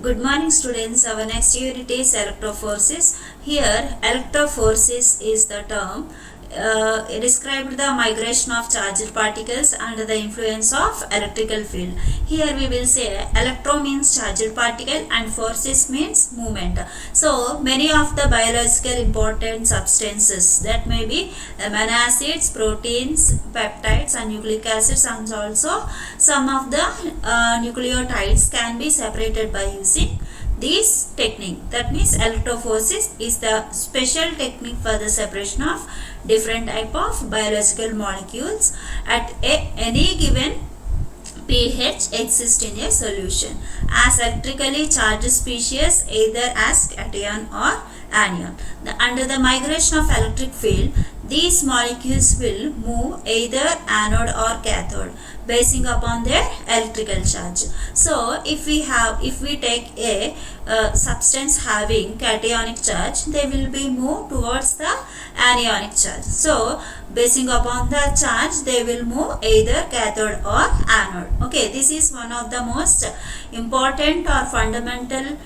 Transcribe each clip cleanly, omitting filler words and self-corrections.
Good morning students, our next unit is electroforces. Here electroforces is the term it described the migration of charged particles under the influence of electrical field. Here we will say electro means charged particle and forces means movement. So many of the biological important substances, that may be amino acids, proteins, peptides and nucleic acids, and also some of the nucleotides can be separated by using this technique. That means electrophoresis is the special technique for the separation of different type of biological molecules at any given pH exist in a solution as electrically charged species, either as cation or anion. Under the migration of electric field, these molecules will move either anode or cathode basing upon their electrical charge. So if we take a substance having cationic charge, they will be moved towards the anionic charge. So basing upon the charge, they will move either cathode or anode. Okay, this is one of the most important or fundamental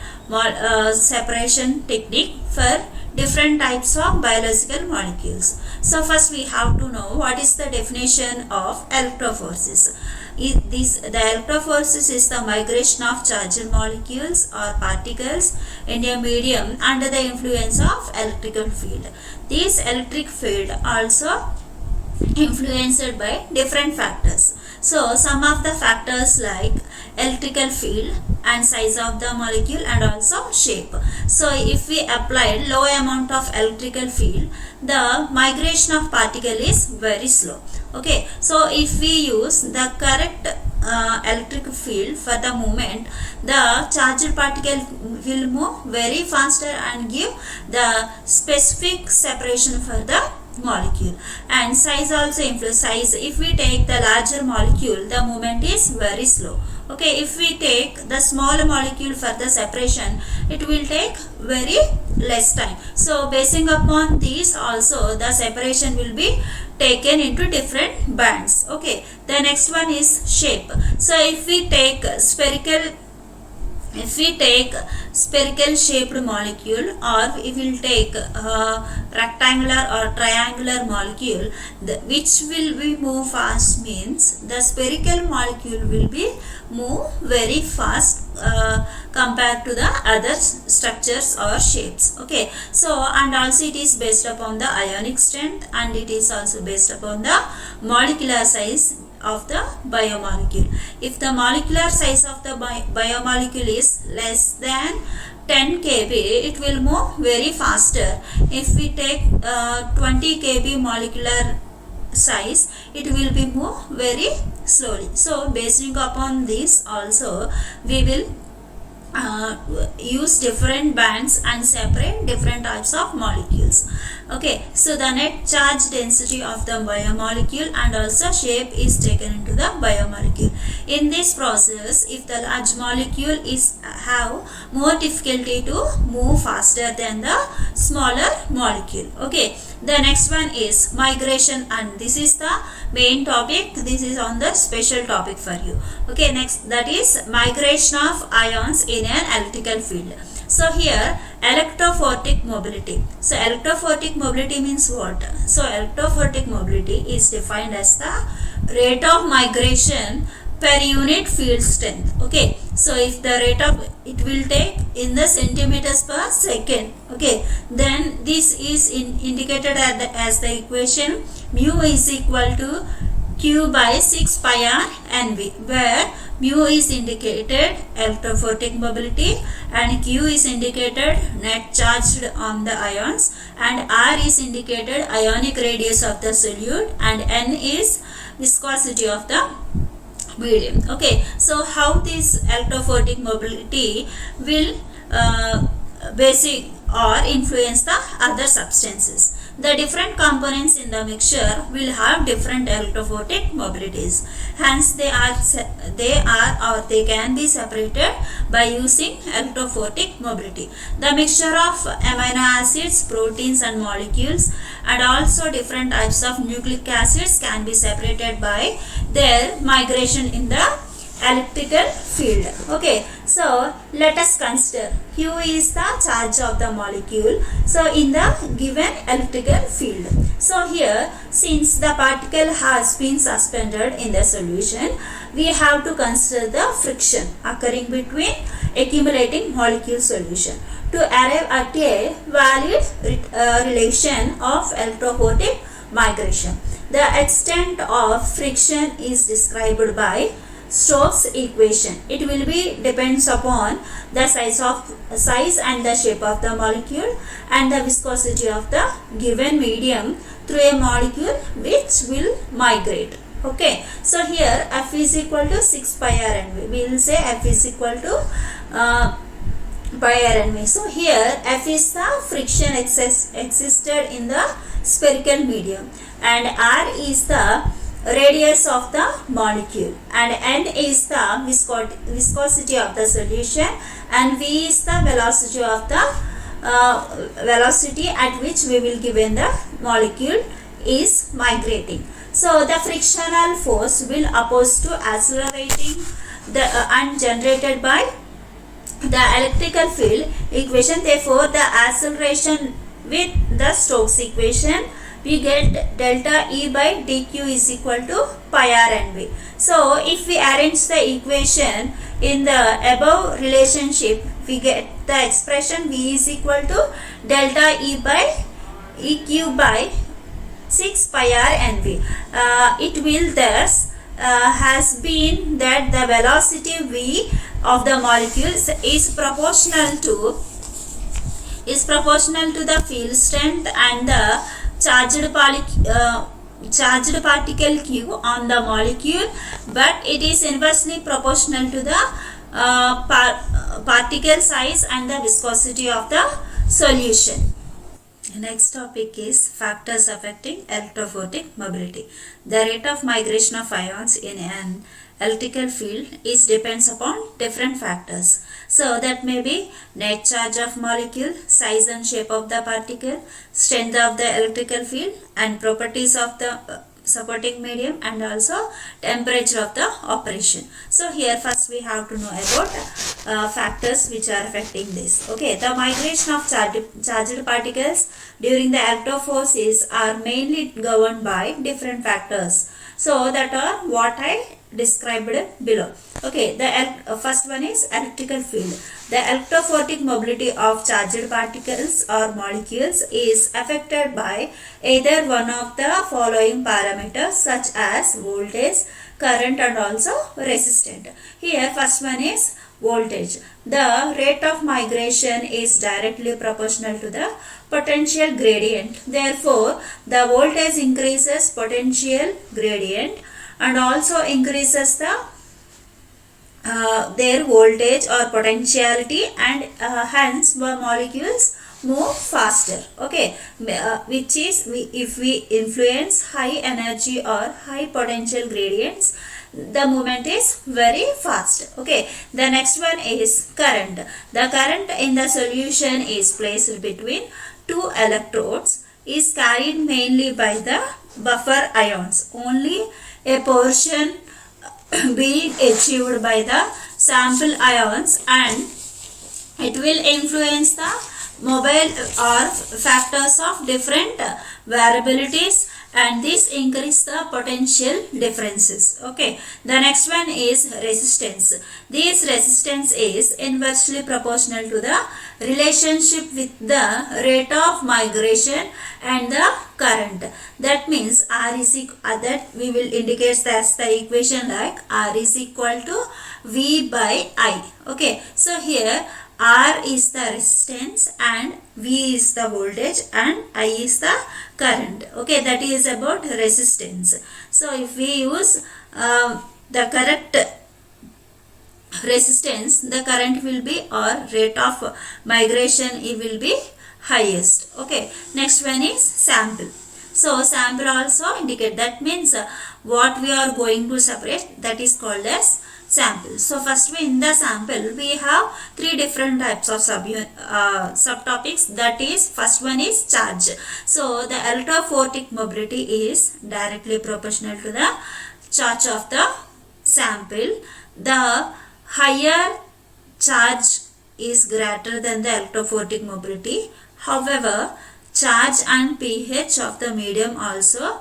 separation technique for different types of biological molecules. So first we have to know what is the definition of electroforces. The electroforces is the migration of charged molecules or particles in a medium under the influence of electrical field. This electric field also influenced by different factors. So some of the factors like electrical field and size of the molecule and also shape. So if we apply low amount of electrical field, the migration of particle is very slow. Okay, so if we use the correct electric field for the movement, the charged particle will move very faster and give the specific separation for the molecule. And size also influence. Size, if we take the larger molecule, the movement is very slow. Okay, if we take the small molecule for the separation, it will take very less time. So basing upon these also, the separation will be taken into different bands. Okay, the next one is shape. So if we take spherical shaped molecule, or if we will take rectangular or triangular molecule, which will be move fast means the spherical molecule will be move very fast compared to the other structures or shapes. Okay, so and also it is based upon the ionic strength, and it is also based upon the molecular size of the biomolecule. If the molecular size of the biomolecule is less than 10 kb, it will move very faster. If we take 20 kb molecular size, it will be move very slowly. So basing upon this also, we will use different bands and separate different types of molecules. Okay, so the net charge density of the biomolecule and also shape is taken into the biomolecule. In this process, if the large molecule is have more difficulty to move faster than the smaller molecule. Okay, the next one is migration, and this is the main topic. This is on the special topic for you. Okay, next, that is migration of ions in an electrical field. So here electrophoretic mobility. So electrophoretic mobility means what? So electrophoretic mobility is defined as the rate of migration per unit field strength. Okay, so if the rate of it will take in the centimeters per second. Okay, then this is indicated as the equation mu is equal to Q by 6 pi r NV, where mu is indicated electrophoretic mobility and Q is indicated net charged on the ions, and R is indicated ionic radius of the solute, and N is viscosity of the medium. Okay, so how this electrophoretic mobility will basic or influence the other substances. The different components in the mixture will have different electrophoretic mobilities. Hence they can be separated by using electrophoretic mobility. The mixture of amino acids, proteins and molecules, and also different types of nucleic acids can be separated by their migration in the electrical field. Okay, So let us consider Q is the charge of the molecule, so in the given electrical field. So here, since the particle has been suspended in the solution, we have to consider the friction occurring between accumulating molecule solution to arrive at a valid relation of electrophotic migration. The extent of friction is described by Stokes equation. It will be depends upon the size and the shape of the molecule and the viscosity of the given medium through a molecule which will migrate. Okay, so here F is equal to 6 pi r Nv. We will say F is equal to pi r Nv. So here F is the friction existed in the spherical medium, and R is the radius of the molecule, and N is the viscosity of the solution, and V is the velocity of the velocity at which we will given the molecule is migrating. So the frictional force will oppose to accelerating the and generated by the electrical field equation. Therefore the acceleration with the Stokes equation, we get delta E by dq is equal to pi r Nv. So if we arrange the equation in the above relationship, we get the expression V is equal to delta E by eq by 6 pi r Nv. It will thus has been that the velocity V of the molecules is proportional to the field strength and the charged particle Q on the molecule, but it is inversely proportional to the particle size and the viscosity of the solution. Next topic is factors affecting electrophotic mobility. The rate of migration of ions in an electrical field is depends upon different factors. So that may be net charge of molecule, size and shape of the particle, strength of the electrical field, and properties of the supporting medium, and also temperature of the operation. So here first we have to know about factors which are affecting this. Okay, the migration of charged particles during the electrophoresis are mainly governed by different factors. So that are what I described below. Okay, the first one is electrical field. The electrophotic mobility of charged particles or molecules is affected by either one of the following parameters such as voltage, current, and also resistance. Here first one is voltage. The rate of migration is directly proportional to the potential gradient. Therefore, the voltage increases potential gradient and also increases the their voltage or potentiality, and hence the molecules move faster. Okay, which is if we influence high energy or high potential gradients, the movement is very fast. Okay, the next one is current. The current in the solution is placed between two electrodes, is carried mainly by the buffer ions. Only a portion being achieved by the sample ions, and it will influence the mobile or factors of different variabilities, and this increase the potential differences. Okay, the next one is resistance. This resistance is inversely proportional to the relationship with the rate of migration and the current. That means R is equal, that we will indicate as the equation like R is equal to V by I. Okay, so here R is the resistance and V is the voltage and I is the current. Okay, that is about resistance. So if we use the correct resistance, the current will be, or rate of migration, it will be highest. Okay, next one is sample. So sample also indicate, that means what we are going to separate, that is called as sample. So first in the sample we have three different types of subtopics. That is, first one is charge. So the electrophotic mobility is directly proportional to the charge of the sample. The higher charge is greater than the electrophoretic mobility. However, charge and pH of the medium also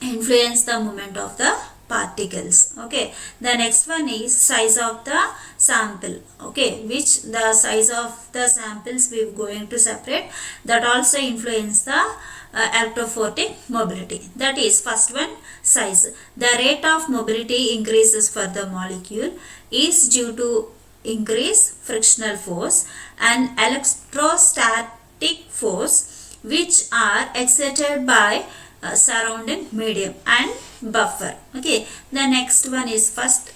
influence the movement of the particles. Okay, the next one is size of the sample. Okay, which the size of the samples we are going to separate, that also influence the electrophoretic mobility. That is, first one, size. The rate of mobility increases for the molecule is due to increase frictional force and electrostatic force, which are exerted by surrounding medium and buffer. Okay, the next one is first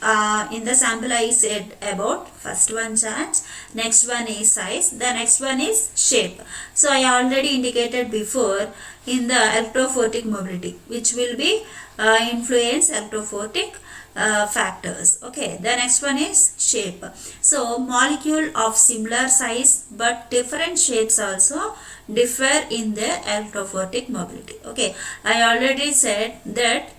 in the sample I said about first one charge, next one is size, the next one is shape. So I already indicated before in the electrophoretic mobility, which will be influence electrophoretic factors. Okay, the next one is shape. So molecule of similar size but different shapes also differ in their electrophoretic mobility. Okay, I already said that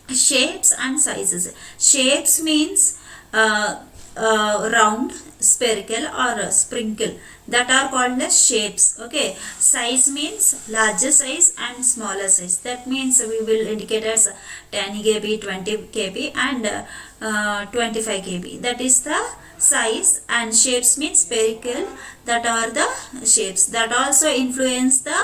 shapes and sizes. Shapes means round, spherical or sprinkle, that are called as shapes. Okay, size means larger size and smaller size, that means we will indicate as 10 kb, 20 kb and 25 kb, that is the size. And shapes means spherical, that are the shapes that also influence the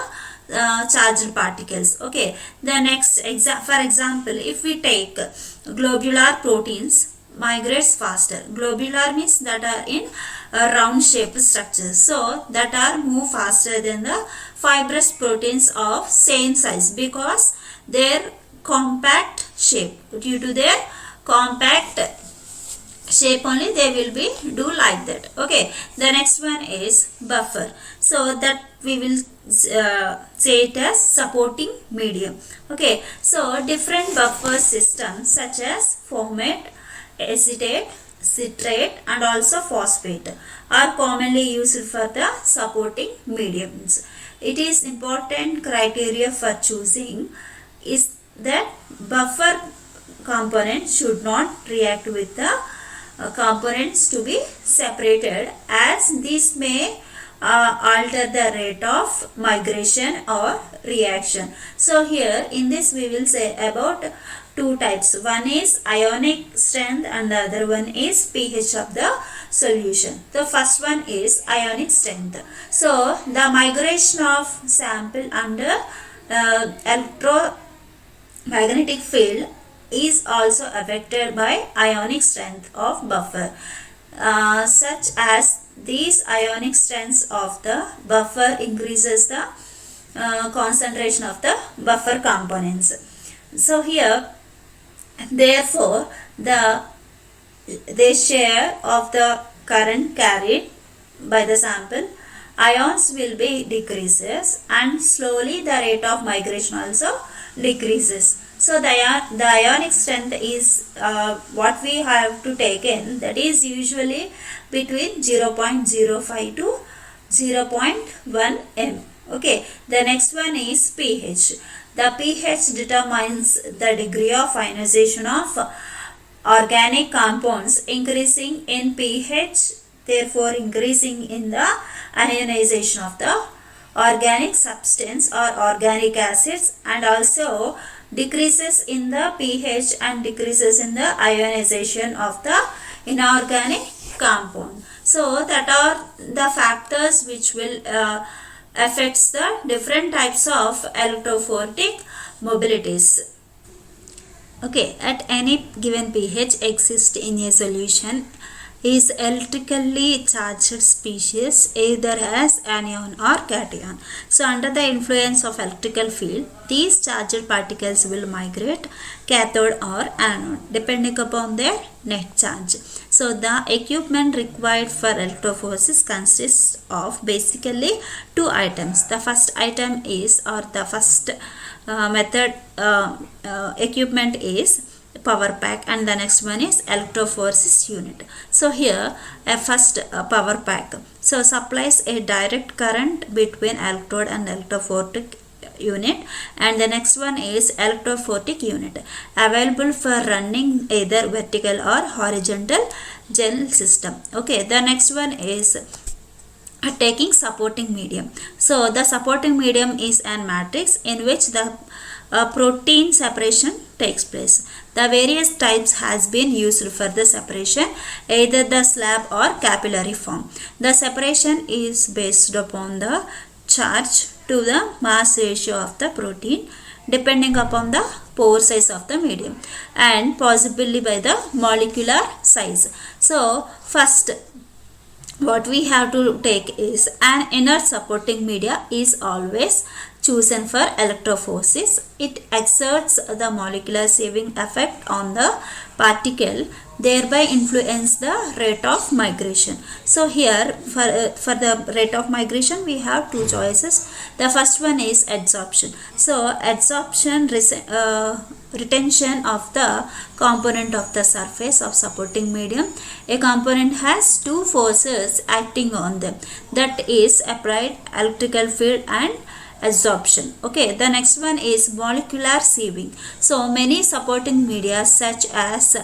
charged particles. Okay, the next for example, if we take globular proteins migrates faster. Globular means that are in round shaped structures, so that are move faster than the fibrous proteins of same size, because their compact shape, due to their compact shape only they will be do like that. Okay, the next one is buffer, so that we will say it as supporting medium. Okay, so different buffer systems such as formate, acetate, citrate and also phosphate are commonly used for the supporting mediums. It is important criteria for choosing is that buffer component should not react with the components to be separated, as this may alter the rate of migration or reaction. So here in this we will say about two types. One is ionic strength and the other one is pH of the solution. The first one is ionic strength. So the migration of sample under electromagnetic field is also affected by ionic strength of buffer, such as these ionic strengths of the buffer increases the concentration of the buffer components. So here therefore the share of the current carried by the sample ions will be decreases, and slowly the rate of migration also decreases. So the ionic strength is what we have to take in, that is usually between 0.05 to 0.1 m. Okay, the next one is pH. The pH determines the degree of ionization of organic compounds. Increasing in pH, therefore increasing in the ionization of the organic substance or organic acids, and also decreases in the pH and decreases in the ionization of the inorganic compound. So that are the factors which will affects the different types of electrophoretic mobilities. Okay, at any given pH exists in a solution is electrically charged species either as anion or cation. So under the influence of electrical field, these charged particles will migrate cathode or anode depending upon their net charge. So the equipment required for electrophoresis consists of basically two items. The first item is, or the first method equipment is power pack, and the next one is electrophoresis unit. So here a first power pack, so supplies a direct current between electrode and electrophoretic unit, and the next one is electrophoretic unit, available for running either vertical or horizontal gel system. Okay, the next one is taking supporting medium. So the supporting medium is an matrix in which the protein separation takes place. The various types has been used for the separation, either the slab or capillary form. The separation is based upon the charge to the mass ratio of the protein depending upon the pore size of the medium and possibly by the molecular size. So first what we have to take is an inert supporting media is always chosen for electrophoresis. It exerts the molecular sieving effect on the particle, thereby influence the rate of migration. So here for the rate of migration we have two choices. The first one is adsorption. So adsorption retention of the component of the surface of supporting medium. A component has two forces acting on them, that is applied electrical field and adsorption. Okay, the next one is molecular sieving. So many supporting media such as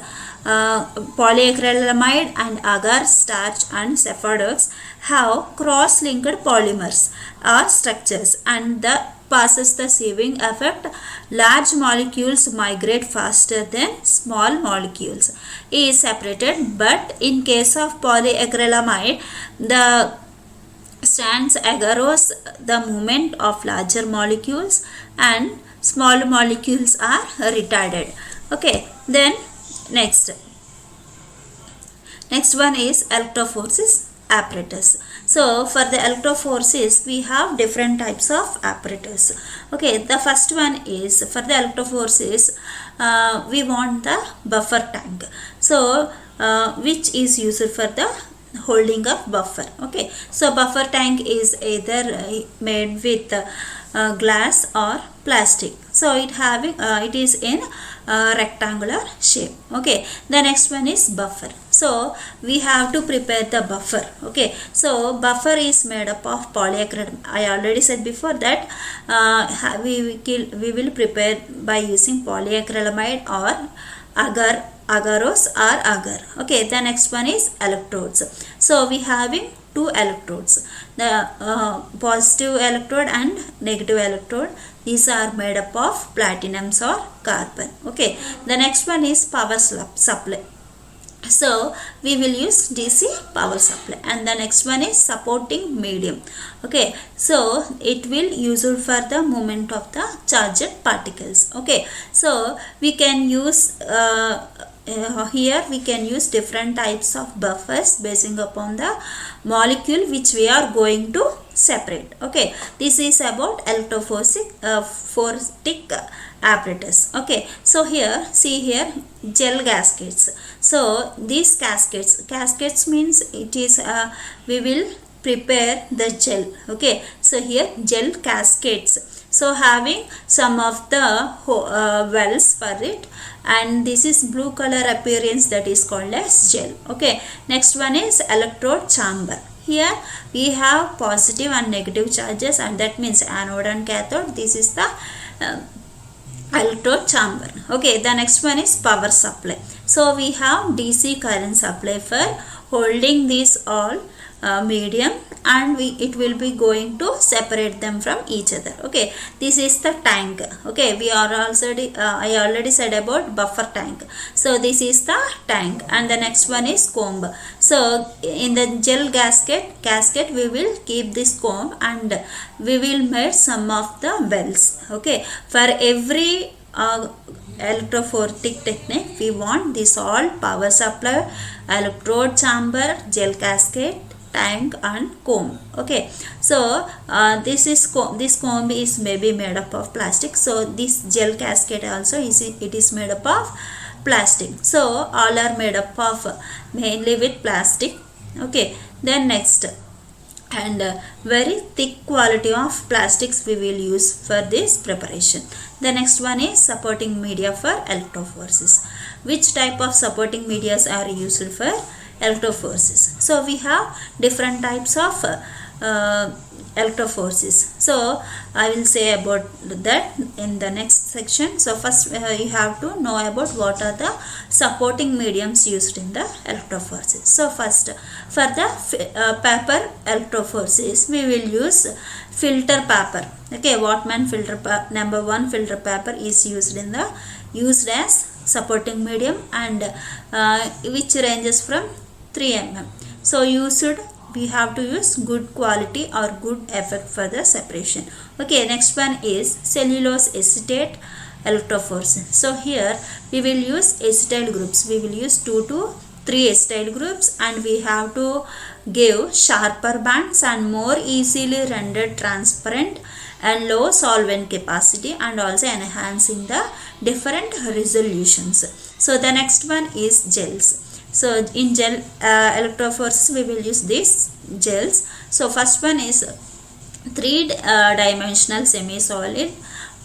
polyacrylamide and agar, starch and sephadox have cross-linked polymers or structures, and the passes the sieving effect. Large molecules migrate faster than small molecules is separated, but in case of polyacrylamide, the strands agarose the movement of larger molecules and small molecules are retarded. Okay, then next one is electrophoresis apparatus. So for the electrophoresis we have different types of apparatus. Okay, the first one is for the electrophoresis we want the buffer tank. So which is used for the holding of buffer. Okay, so buffer tank is either made with glass or plastic. So it is in rectangular shape. Okay, the next one is buffer. So we have to prepare the buffer. Okay, so buffer is made up of polyacrylamide. I already said before that we will prepare by using polyacrylamide or agarose or agar. Okay, the next one is electrodes. So we having two electrodes, the positive electrode and negative electrode. These are made up of platinums or carbon. Okay, the next one is power supply. So we will use DC power supply, and the next one is supporting medium. Okay, so it will useful for the movement of the charged particles. Okay, so we can use here we can use different types of buffers basing upon the molecule which we are going to separate. Okay, this is about electrophoretic apparatus. Okay, so here see here gel gaskets. So these cascades means it is we will prepare the gel. Okay, so here gel cascades. So having some of the wells for it, and this is blue color appearance, that is called as gel. Okay, next one is electrode chamber. Here we have positive and negative charges, and that means anode and cathode. This is the electrode chamber. Okay, the next one is power supply. So we have DC current supply for holding this all medium, and it will be going to separate them from each other. Okay, this is the tank. Okay, we are already I already said about buffer tank. So this is the tank, and the next one is comb. So in the gel gasket we will keep this comb, and we will make some of the wells. Okay, for every electrophoretic technique we want this all: power supply, electrode chamber, gel casket, tank and comb. Okay, so this comb is maybe made up of plastic. So this gel casket also is made up of plastic. So all are made up of mainly with plastic. Okay, then next, and very thick quality of plastics we will use for this preparation. The next one is supporting media for electrophoresis. Which type of supporting medias are used for electrophoresis? So we have different types of electrophorese. So I will say about that in the next section. So first you have to know about what are the supporting mediums used in the electrophoresis. So first, for the paper electrophoresis, we will use filter paper. Okay, Whatman filter number 1 filter paper is used as supporting medium, and which ranges from 3 mm. So we have to use good quality or good effect for the separation. Okay, next one is cellulose acetate electrophoresis. So here we will use acetyl groups. We will use 2 to 3 acetyl groups, and we have to give sharper bands and more easily rendered transparent and low solvent capacity, and also enhancing the different resolutions. So the next one is gels. So in gel electrophoresis we will use these gels. So first one is 3-dimensional semi-solid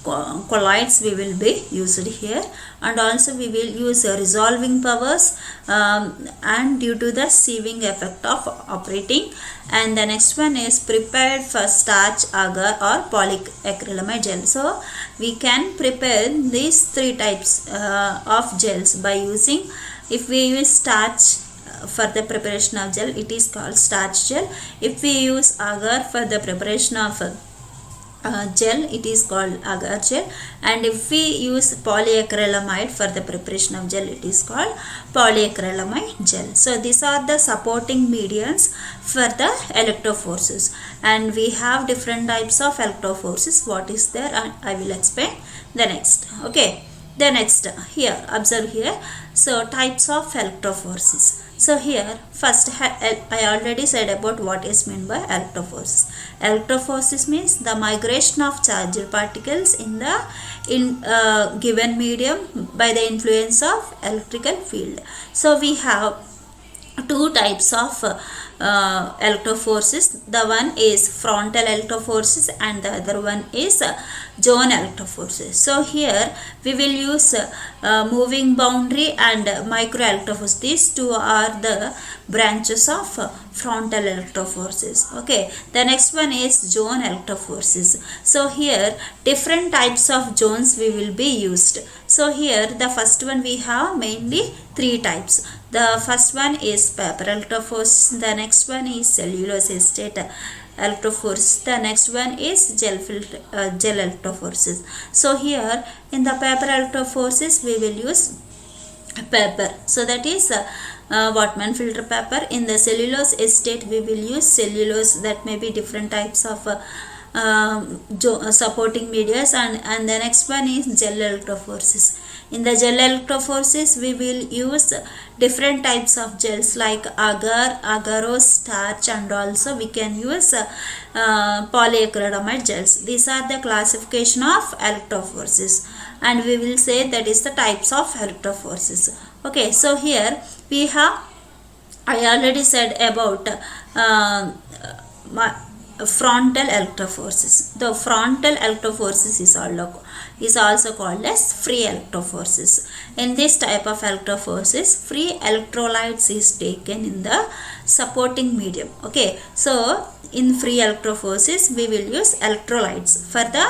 colloids we will be used here, and also we will use resolving powers and due to the sieving effect of operating. And the next one is prepared for starch, agar or polyacrylamide gel. So we can prepare these 3 types of gels by using, if we use starch for the preparation of gel, it is called starch gel. If we use agar for the preparation of gel, it is called agar gel. And if we use polyacrylamide for the preparation of gel, it is called polyacrylamide gel. So these are the supporting mediums for the electrophoresis, and we have different types of electrophoresis. What is there, and I will explain the next. Okay, the next, here observe here. So types of electrophoresis. So here first I already said about what is meant by electrophoresis. Electrophoresis means the migration of charged particles in given medium by the influence of electrical field. So we have 2 types of electrophoresis. The one is frontal electrophoresis and the other one is zone electrophoresis. So here we will use moving boundary and micro electrophoresis. These 2 are the branches of frontal electrophoresis. Okay, the next one is zone electrophoresis. So here different types of zones we will be used. So here the first one we have mainly 3 types. The first one is paper electrophoresis, the next one is cellulose acetate electrophoresis, the next one is gel electrophoresis. So here in the paper electrophoresis we will use paper, so that is Whatman filter paper. In the cellulose acetate we will use cellulose, that may be different types of supporting medias, and the next one is gel electrophoresis. In the gel electrophoresis we will use different types of gels like agar, agarose, starch, and also we can use polyacrylamide gels. These are the classification of electrophoresis, and we will say that is the types of electrophoresis. Okay, so here we have, I already said about frontal electrophoresis. The frontal electrophoresis is also called as free electrophoresis. In this type of electrophoresis, free electrolytes is taken in the supporting medium. Okay, so in free electrophoresis we will use electrolytes for the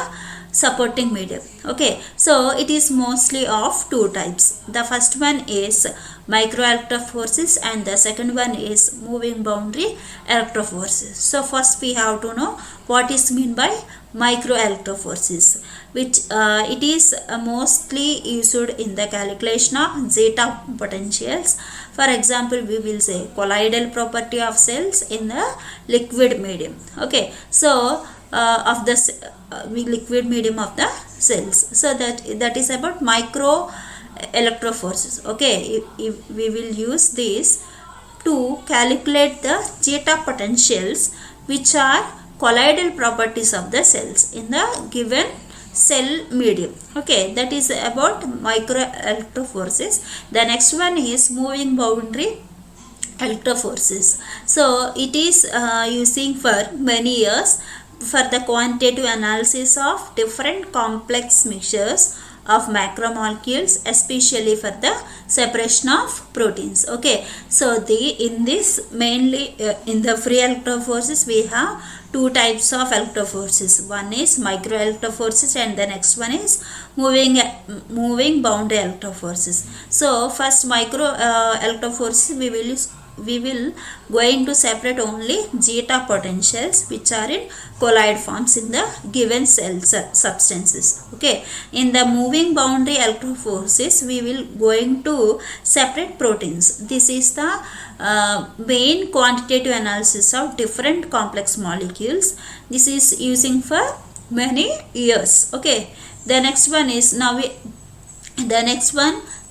supporting medium. Okay, so it is mostly of 2 types. The first one is micro electrophoresis and the second one is moving boundary electrophoresis. So first we have to know what is meant by micro electrophoresis, which it is mostly used in the calculation of zeta potentials. For example, we will say colloidal property of cells in the liquid medium. Okay, so of the liquid medium of the cells. So that is about micro electrophoresis. Okay, if we will use this to calculate the zeta potentials, which are colloidal properties of the cells in the given cell medium. Okay, that is about micro electrophoresis. The next one is moving boundary electrophoresis. So it is using for many years for the quantitative analysis of different complex mixtures of macromolecules, especially for the separation of proteins. Okay, so in this mainly in the free electrophorese we have two types of electrophorese. One is micro electrophorese and the next one is moving boundary electrophorese. So first micro electrophorese we will going to separate only zeta potentials which are in colloid forms in the given cell substances. Okay, in the moving boundary electrophoresis we will going to separate proteins. This is the main quantitative analysis of different complex molecules. This is using for many years. Okay, the next one is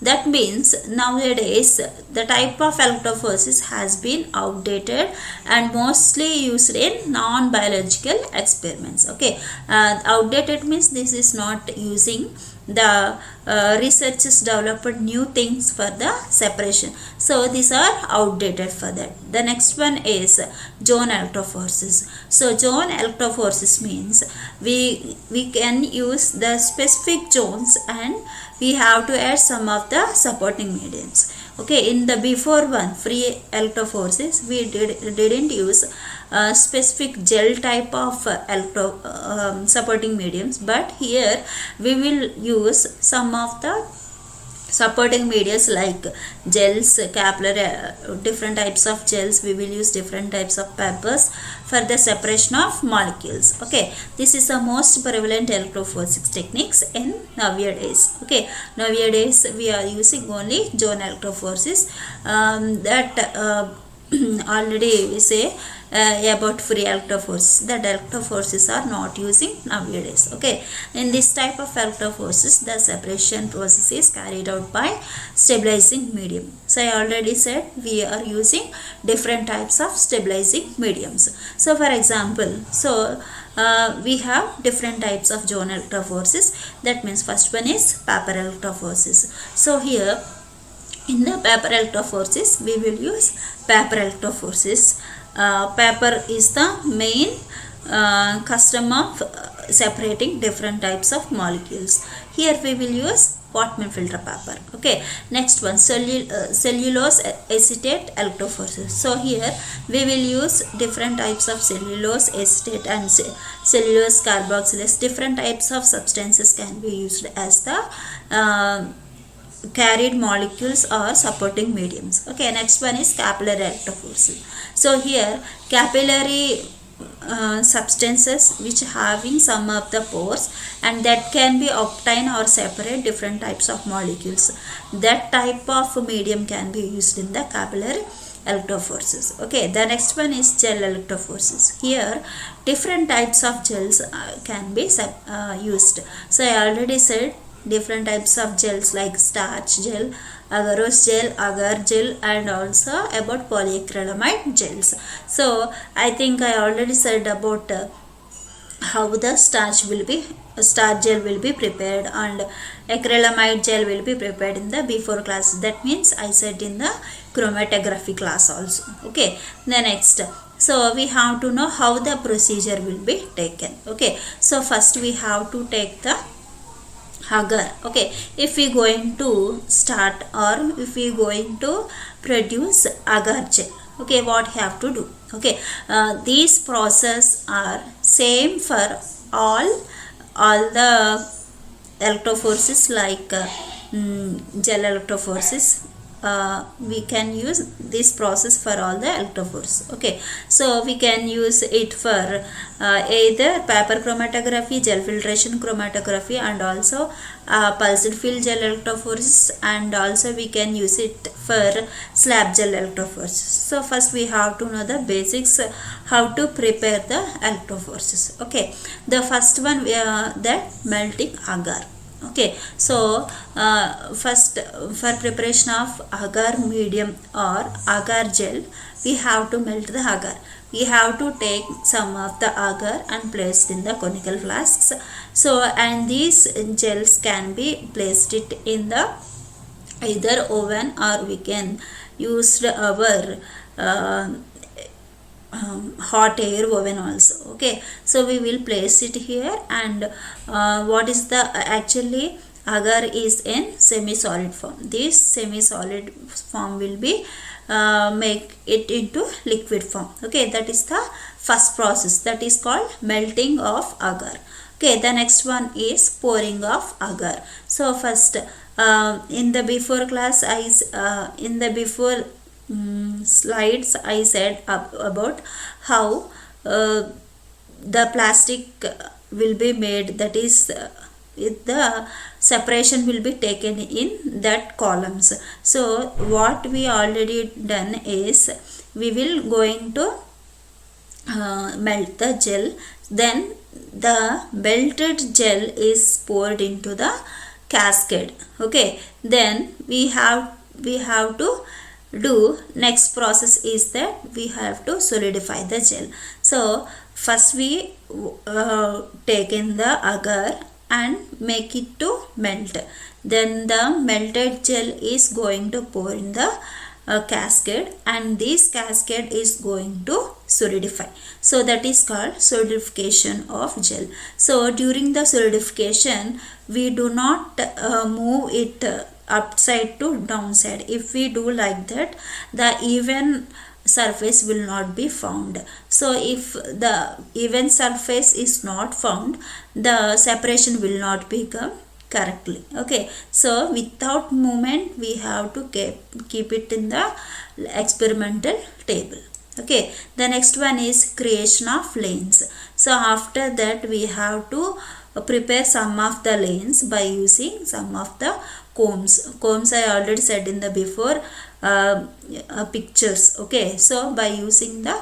that means nowadays the type of electrophoresis has been outdated and mostly used in non-biological experiments. Okay, outdated means this is not using the researchers developed new things for the separation, so these are outdated for that. The next one is zone electrophoresis. So zone electrophoresis means we can use the specific zones and we have to add some of the supporting mediums. Okay, in the before one free electrophoresis we didn't use specific gel type of supporting mediums, but here we will use some of the supporting medias like gels, capillary, different types of gels. We will use different types of papers for the separation of molecules. Okay, this is the most prevalent electrophoresis techniques in nowadays. Okay, nowadays we are using only zone electrophoresis that already we say about free electrophoresis, that electrophoresis are not using nowadays. Okay, in this type of electrophoresis the separation process is carried out by stabilizing medium. So I already said we are using different types of stabilizing mediums. So for example, we have different types of zone electrophoresis. That means first one is paper electrophoresis. So here in the paper electrophoresis we will use paper electrophoresis. Paper is the main custom of separating different types of molecules. Here we will use Portman filter paper. Okay, next one cellulose acetate electrophoresis. So here we will use different types of cellulose acetate and cellulose carboxylase. Different types of substances can be used as the carried molecules or supporting mediums. Okay, next one is capillary electrophoresis. So here capillary substances which having some of the pores and that can be obtain or separate different types of molecules. That type of medium can be used in the capillary electrophoresis. Okay, the next one is gel electrophoresis. Here different types of gels can be used. So I already said different types of gels like starch gel, agarose gel, agar gel, and also about polyacrylamide gels. So I think I already said about how the starch gel will be prepared and acrylamide gel will be prepared in the before class. That means I said in the chromatography class also. Okay, the next, so we have to know how the procedure will be taken. Okay, so first we have to take the agar. Okay, if we going to start or if we going to produce agar gel, okay, what have to do? Okay, these process are same for all the electrophoresis like gel electrophoresis. We can use this process for all the electrophoresis. Okay, so we can use it for either paper chromatography, gel filtration chromatography, and also pulsed field gel electrophoresis, and also we can use it for slab gel electrophoresis. So first we have to know the basics how to prepare the electrophoresis. Okay, the first one that melting agar. Okay, so first for preparation of agar medium or agar gel, we have to melt the agar. We have to take some of the agar and place in the conical flasks. So and these gels can be placed it in the either oven or we can use our hot air oven also. Okay, so we will place it here, and what is the actually agar is in semi-solid form. This semi-solid form will be make it into liquid form. Okay, that is the first process, that is called melting of agar. Okay, the next one is pouring of agar. So first, in the before class, in the before slides I said about how the plastic will be made, that is the separation will be taken in that columns. So what we already done is we will going to melt the gel, then the melted gel is poured into the cascade. Okay, then we have to do next process is that we have to solidify the gel. So first we take in the agar and make it to melt, then the melted gel is going to pour in the cascade, and this cascade is going to solidify. So that is called solidification of gel. So during the solidification we do not move it upside to downside. If we do like that, the even surface will not be found. So if the even surface is not found, the separation will not become correctly. Okay, so without movement we have to keep it in the experimental table. Okay, the next one is creation of lanes. So after that we have to prepare some of the lanes by using some of the combs I already said in the before pictures. Okay, so by using the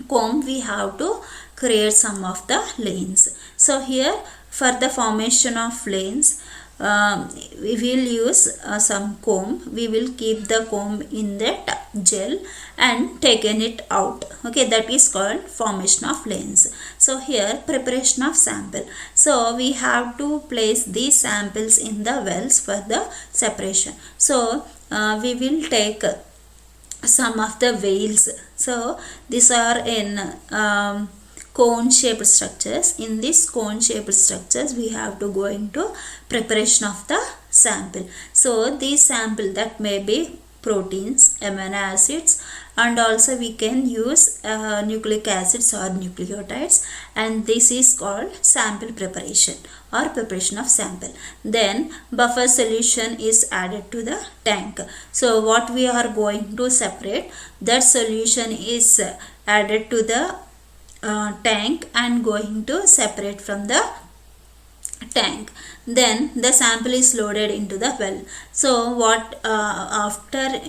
comb we have to create some of the lanes. So here for the formation of lanes we will use some comb. We will keep the comb in that gel and taken it out. Okay, that is called formation of lanes. So here preparation of sample. So we have to place these samples in the wells for the separation. So we will take some of the veils. So these are in cone shaped structures. In this cone shaped structures we have to go into preparation of the sample. So these sample that may be proteins, amino acids, and also we can use nucleic acids or nucleotides, and this is called sample preparation or preparation of sample. Then buffer solution is added to the tank. So what we are going to separate, that solution is added to the tank and going to separate from the tank. Then the sample is loaded into the well. So what after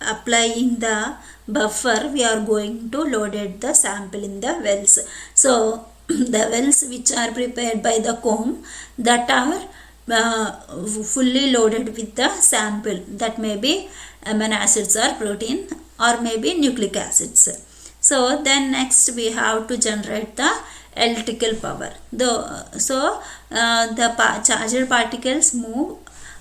applying the buffer we are going to loaded the sample in the wells. So the wells which are prepared by the comb, that are fully loaded with the sample, that may be amino acids or protein or maybe nucleic acids. So then next we have to generate the electrical power. So the charged particles move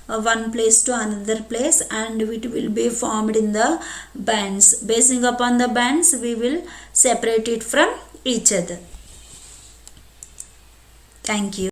one place to another place and it will be formed in the bands. Basing upon the bands we will separate it from each other. Thank you.